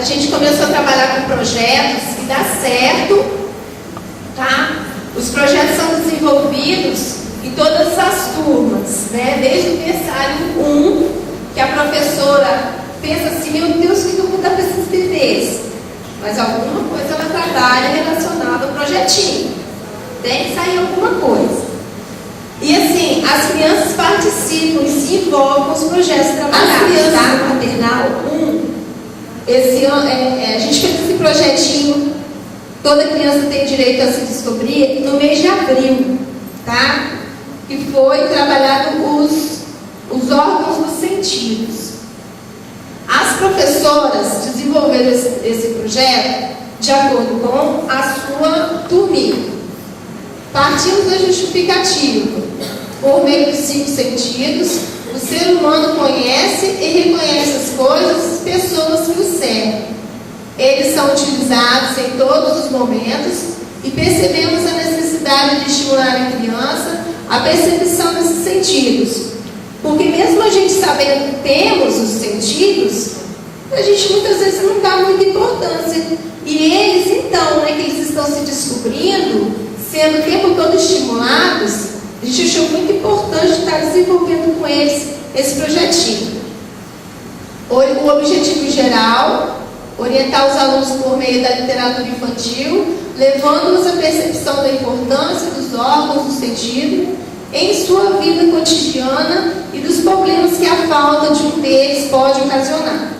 a gente começou a trabalhar com projetos e dá certo, tá? Os projetos são desenvolvidos em todas as turmas, né? Desde o berçário 1, que a professora pensa assim, meu Deus, o que eu vou dar para esses bebês? Mas alguma coisa ela trabalha relacionada ao projetinho. Tem que sair alguma coisa. E assim, as crianças participam e se envolvem com os projetos trabalhados. As crianças do maternal 1, esse ano, a gente fez esse projetinho, toda criança tem direito a se descobrir, no mês de abril, tá? Que foi trabalhado os órgãos dos sentidos. As professoras desenvolveram esse projeto de acordo com a sua turminha. Partimos da justificativa. Por meio dos 5 sentidos, o ser humano conhece e reconhece as coisas e pessoas que o cercam. Eles são utilizados em todos os momentos e percebemos a necessidade de estimular a criança a percepção desses sentidos. Porque mesmo a gente sabendo que temos os sentidos, a gente muitas vezes não dá muita importância. E eles então, né, que eles estão se descobrindo, sendo o tempo todo estimulados, a gente achou muito importante estar desenvolvendo com eles esse projetinho. O objetivo geral, orientar os alunos por meio da literatura infantil, levando-os à percepção da importância dos órgãos do sentido em sua vida cotidiana e dos problemas que a falta de um deles pode ocasionar.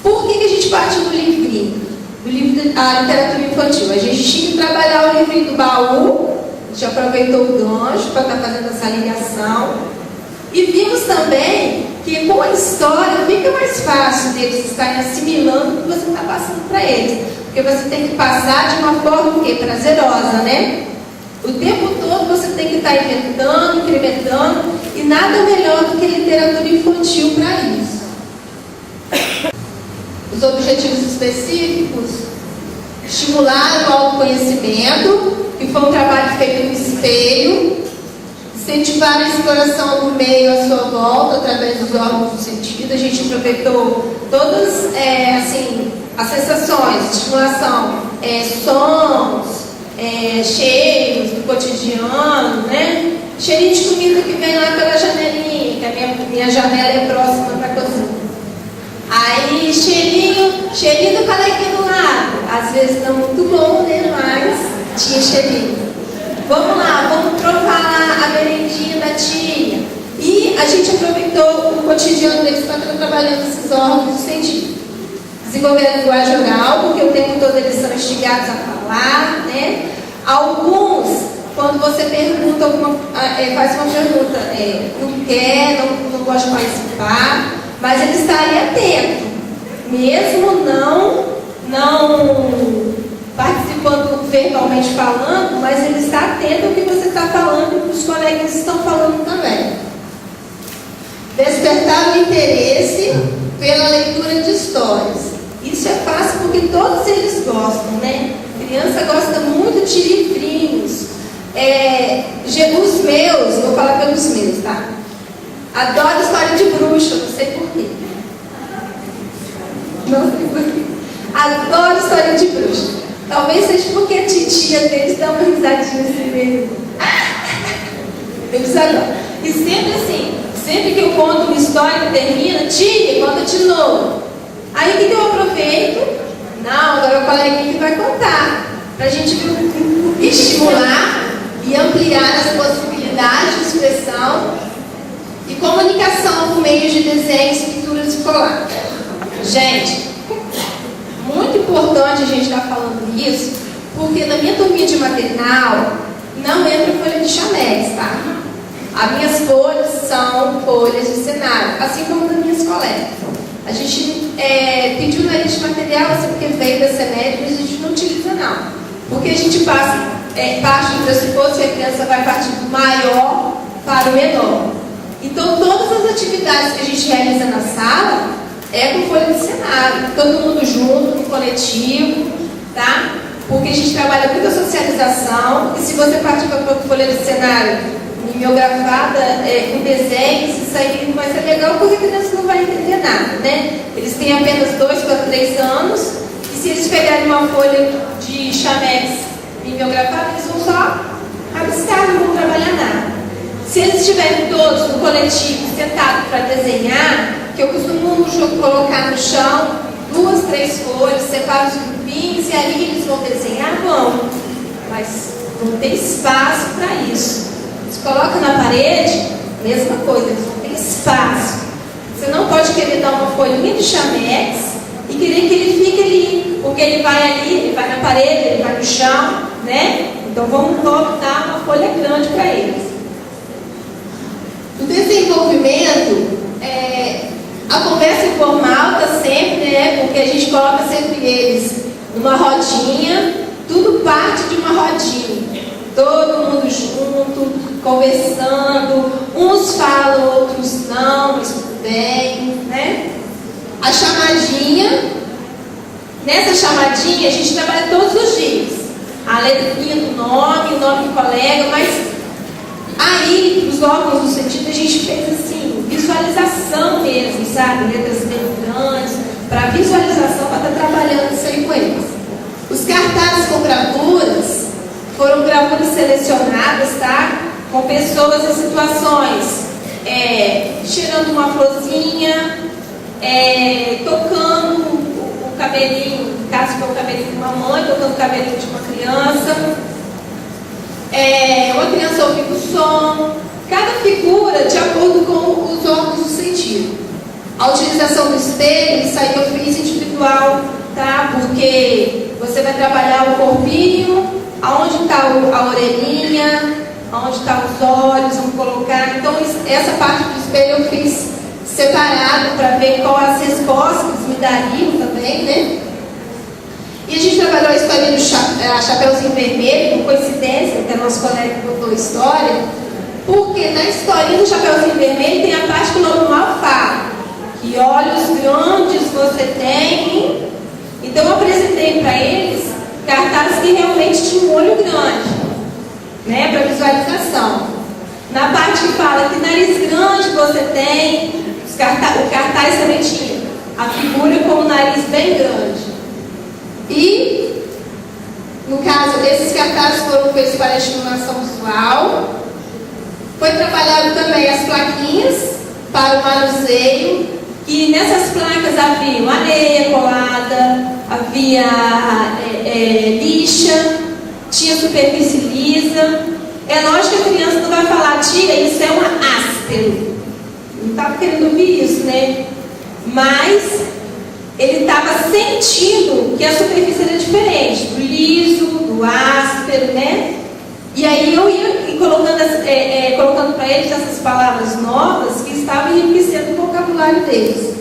Por que a gente partiu do livrinho? Do livro da literatura infantil? A gente tinha que trabalhar o livrinho do baú, a gente aproveitou o gancho para estar fazendo essa ligação. E vimos também que com a história fica mais fácil deles estarem assimilando o que você está passando para eles. Porque você tem que passar de uma forma o quê? Prazerosa, né? O tempo todo você tem que estar inventando, incrementando, e nada melhor do que literatura infantil para isso. Os objetivos específicos: estimular o autoconhecimento, que foi um trabalho feito no espelho, incentivar a exploração do meio à sua volta através dos órgãos do sentido. A gente aproveitou todas as sensações, estimulação, sons, cheiros do cotidiano, né? Cheirinho de comida que vem lá pela janelinha, que a minha janela é próxima para a cozinha. Aí cheirinho do canequinho do lado, às vezes não muito bom, né? Mas tinha cheirinho. Vamos lá, vamos provar lá a merendinha da tia. E a gente aproveitou o cotidiano deles para estar trabalhando esses órgãos do sentido. Desenvolver a linguagem oral, porque o tempo todo eles são instigados a falar, né? Alguns, quando você pergunta faz uma pergunta, não quer, não gosta de participar, mas ele está ali atento, mesmo não participando verbalmente falando, mas ele está atento ao que você está falando e os colegas estão falando também. Despertar o interesse pela leitura de histórias. Isso é fácil porque todos eles gostam, né? A criança gosta muito de livrinhos. Os meus, vou falar pelos meus, tá? Adoro história de bruxa, não sei porquê. Não sei porquê. Adoro história de bruxa. Talvez seja porque a titia deles dá uma risadinha assim mesmo. Eles adoram. E sempre assim, sempre que eu conto uma história que termina, tia, conta de novo. Aí o que eu aproveito? Não, agora o coleguinha que vai contar. Para a gente estimular e ampliar as possibilidades de expressão e comunicação por meio de desenhos e pinturas escolar. Gente, muito importante a gente estar falando isso, porque na minha turminha de maternal não entra folha de chamex, tá? As minhas folhas são folhas de cenário, assim como das minhas colegas. A gente pediu na lista de material, assim, porque veio da CENED, mas a gente não utiliza não. Porque a gente parte do pressuposto que a criança vai partir do maior para o menor. Então, todas as atividades que a gente realiza na sala é com folha de cenário, todo mundo junto, no coletivo, tá? Porque a gente trabalha muito a socialização, e se você partir para a folha de cenário mimeografada, com desenhos, isso aí não vai ser legal, porque a criança não vai entender nada, né? Eles têm apenas 2 para 3 anos, uma folha de chamex mimeografada, eles vão só rabiscar, não vão trabalhar nada. Se eles estiverem todos no coletivo sentados para desenhar, que eu costumo colocar no chão 2, 3 folhas, separo os grupinhos e ali eles vão desenhar, vão. Mas não tem espaço para isso. Se coloca na parede, mesma coisa, eles não têm espaço. Você não pode querer dar uma folhinha de chamex e querer que ele fique ali, porque ele vai ali, ele vai na parede, ele vai no chão, né? Então vamos dar uma folha grande para eles. No desenvolvimento, a conversa informal está sempre, né? Porque a gente coloca sempre eles numa rodinha, tudo parte de uma rodinha. Todo mundo junto, conversando, uns falam, outros não, mas tudo bem, né? A chamadinha, nessa chamadinha a gente trabalha todos os dias. A letrinha do nome, o nome do colega, mas aí, os órgãos do sentido, a gente fez assim, visualização mesmo, sabe? Letras bem grandes, para visualização, para estar trabalhando isso aí com eles. Os cartazes com gravuras foram gravuras selecionadas, tá? Com pessoas em situações, cheirando uma florzinha, tocando o cabelinho, no caso foi o cabelinho de uma mãe, tocando o cabelinho de uma criança. Uma criança ouvindo o som, cada figura de acordo com os órgãos do sentido. A utilização do espelho, isso aí eu fiz individual, tá? Porque você vai trabalhar o corpinho, aonde está a orelhinha, aonde estão os olhos, vamos colocar. Então, essa parte do espelho eu fiz separado para ver qual as respostas me dariam também, né? E a gente trabalhou a história do Chapeuzinho Vermelho, por coincidência, que a nossa colega contou a história, porque na historinha do Chapeuzinho Vermelho tem a parte que o lobo mal fala, que olhos grandes você tem. Então eu apresentei para eles cartazes que realmente tinham um olho grande, né, para visualização. Na parte que fala que nariz grande você tem, o cartaz também tinha a figura com o nariz bem grande. E, no caso, esses cartazes foram feitos para estimulação visual. Foi trabalhado também as plaquinhas para o manuseio, que nessas placas havia areia colada, havia lixa, tinha superfície lisa. É lógico que a criança não vai falar, tia, isso é um áspero. Não estava querendo ouvir isso, né? Mas ele estava sentindo que a superfície era diferente, do liso, do áspero, né? E aí eu ia colocando para eles essas palavras novas que estavam enriquecendo o vocabulário deles.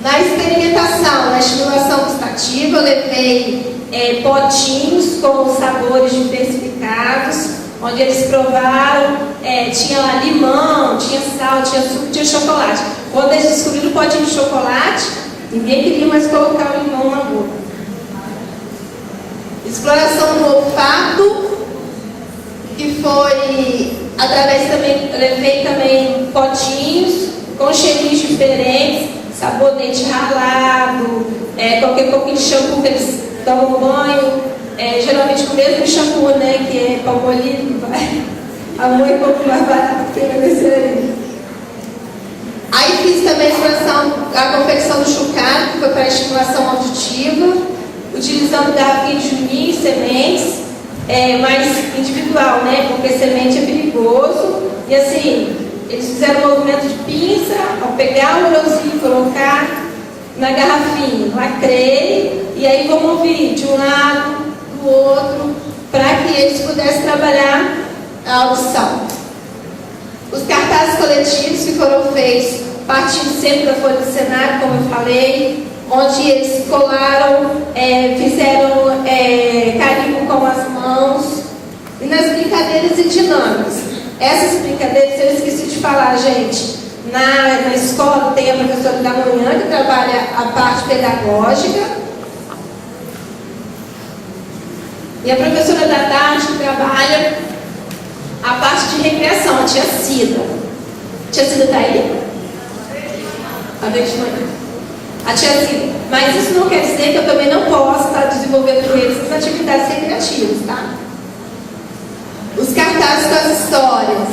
Na experimentação, na estimulação gustativa, eu levei potinhos com sabores diversificados, onde eles provaram, tinha lá limão, tinha sal, tinha suco, tinha chocolate. Quando eles descobriram o potinho de chocolate, ninguém queria mais colocar o limão na boca. Exploração do olfato, que foi através também, eu levei também potinhos com cheirinhos diferentes, sabonete ralado, qualquer pouquinho de shampoo que eles tomam banho, geralmente com o mesmo shampoo, né, que é palmolive, a mãe compra mais barato que vai descer ali. Aí fiz também a confecção do chocado, que foi para estimulação auditiva, utilizando garrafinha de juninho e sementes, mais individual, né? Porque semente é perigoso. E assim, eles fizeram um movimento de pinça, ao pegar o grãozinho e colocar na garrafinha, lacrei, e aí vou mover de um lado, do outro, para que eles pudessem trabalhar a audição. Os cartazes coletivos que foram feitos, partindo sempre da folha do cenário, como eu falei, onde eles colaram, fizeram carimbo com as mãos, e nas brincadeiras e dinâmicas. Essas brincadeiras, eu esqueci de falar, gente, na escola tem a professora da manhã, que trabalha a parte pedagógica, e a professora da tarde, que trabalha a parte de recreação, a tia Cida. A tia Cida está aí? A tia Cida. Mas isso não quer dizer que eu também não possa estar desenvolvendo com eles as atividades recreativas, tá? Os cartazes com as histórias.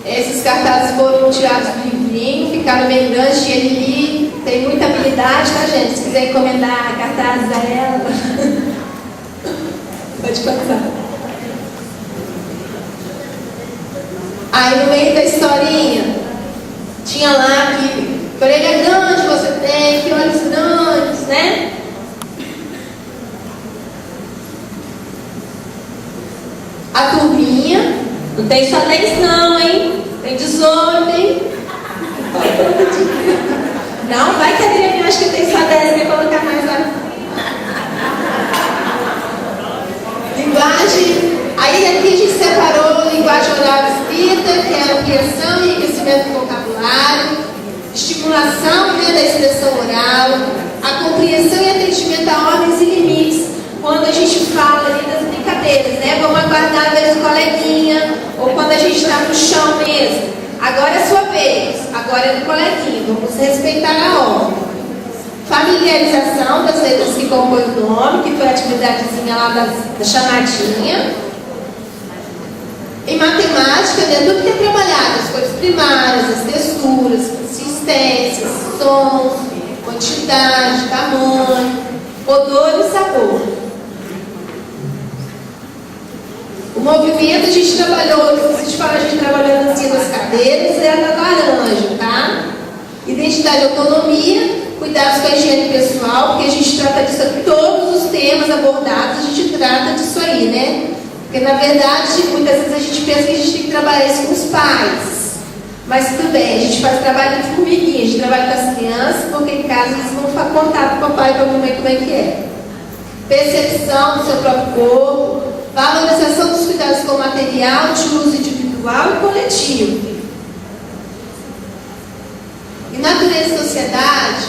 Esses cartazes foram tirados do livrinho, ficaram bem grandes, tinha ali, tem muita habilidade, tá, gente? Se quiser encomendar cartazes a ela, pode passar. Aí no meio da historinha, tinha lá que orelha grande você tem, que olhos grandes, né? A turminha, não tem só 10 não, hein? Tem 18, hein? Não, vai que a Adriane acha que tem só 10, vai colocar mais lá. Linguagem, aí aqui a gente separou linguagem oral escrita, que é a ampliação e enriquecimento do vocabulário, estimulação, né, da expressão oral, a compreensão e atendimento a ordens e limites, quando a gente fala ali das brincadeiras, né? Vamos aguardar a vez do coleguinha, ou quando a gente está no chão mesmo. Agora é a sua vez, agora é do coleguinha, vamos respeitar a ordem. Familiarização das letras que compõem o nome, que foi a atividadezinha lá da chamadinha. Em matemática, né, tudo que é trabalhado, as cores primárias, as texturas, consistências, sons, quantidade, tamanho, odor e sabor. O movimento a gente trabalhou, se a gente fala, a gente trabalhou a dancinha das cadeiras, é a da laranja, tá? Identidade e autonomia, cuidados com a higiene pessoal, porque a gente trata disso aqui, todos os temas abordados, a gente trata disso aí, né? Porque na verdade, muitas vezes a gente pensa que a gente tem que trabalhar isso com os pais. Mas tudo bem, a gente faz trabalho de formiguinha, a gente trabalha com as crianças, porque em casa eles vão contar para o papai e para a mamãe como é que é. Percepção do seu próprio corpo, valorização dos cuidados com o material de uso individual e coletivo. Em natureza e sociedade,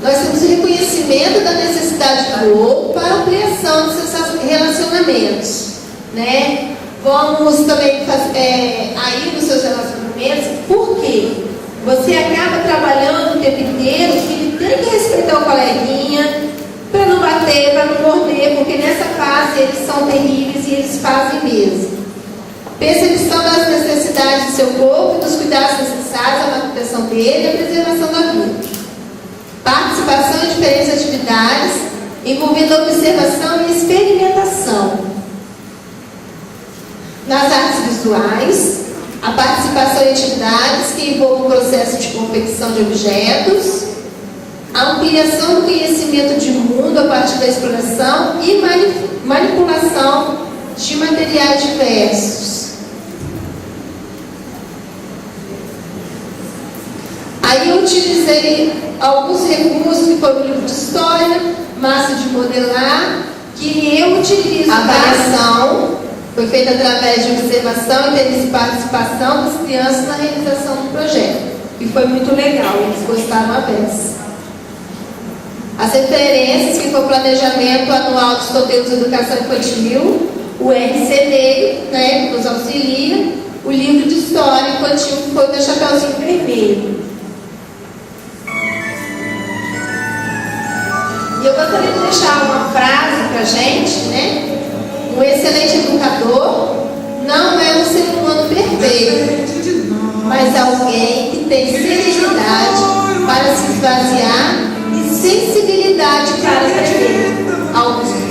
nós temos o reconhecimento da necessidade do outro para a ampliação dos seus relacionamentos, né? Vamos também aí nos seus relacionamentos, por quê? Você acaba trabalhando o tempo inteiro que tem que respeitar o coleguinha, para não bater, para não morder, porque nessa fase eles são terríveis e eles fazem mesmo. Percepção das necessidades do seu corpo e dos cuidados necessários à manutenção dele e à preservação da vida. Participação em diferentes atividades, envolvendo observação e experimentação. Nas artes visuais, a participação em atividades que envolvam o processo de confecção de objetos, a ampliação do conhecimento de mundo a partir da exploração e manipulação de materiais diversos. Aí eu utilizei alguns recursos que foram o livro de história, massa de modelar, que eu utilizo. A avaliação foi feita através de observação e participação das crianças na realização do projeto, que foi muito legal, eles gostaram a vez. As referências, que foi o planejamento anual dos conteúdos de educação infantil, o RCD, né, que nos auxilia, o livro de história infantil, que foi o da Chapeuzinho Vermelho. E eu gostaria de deixar uma frase para a gente, né? Um excelente educador não é um ser humano perfeito, mas alguém que tem serenidade para se esvaziar e sensibilidade para aprender. Alguns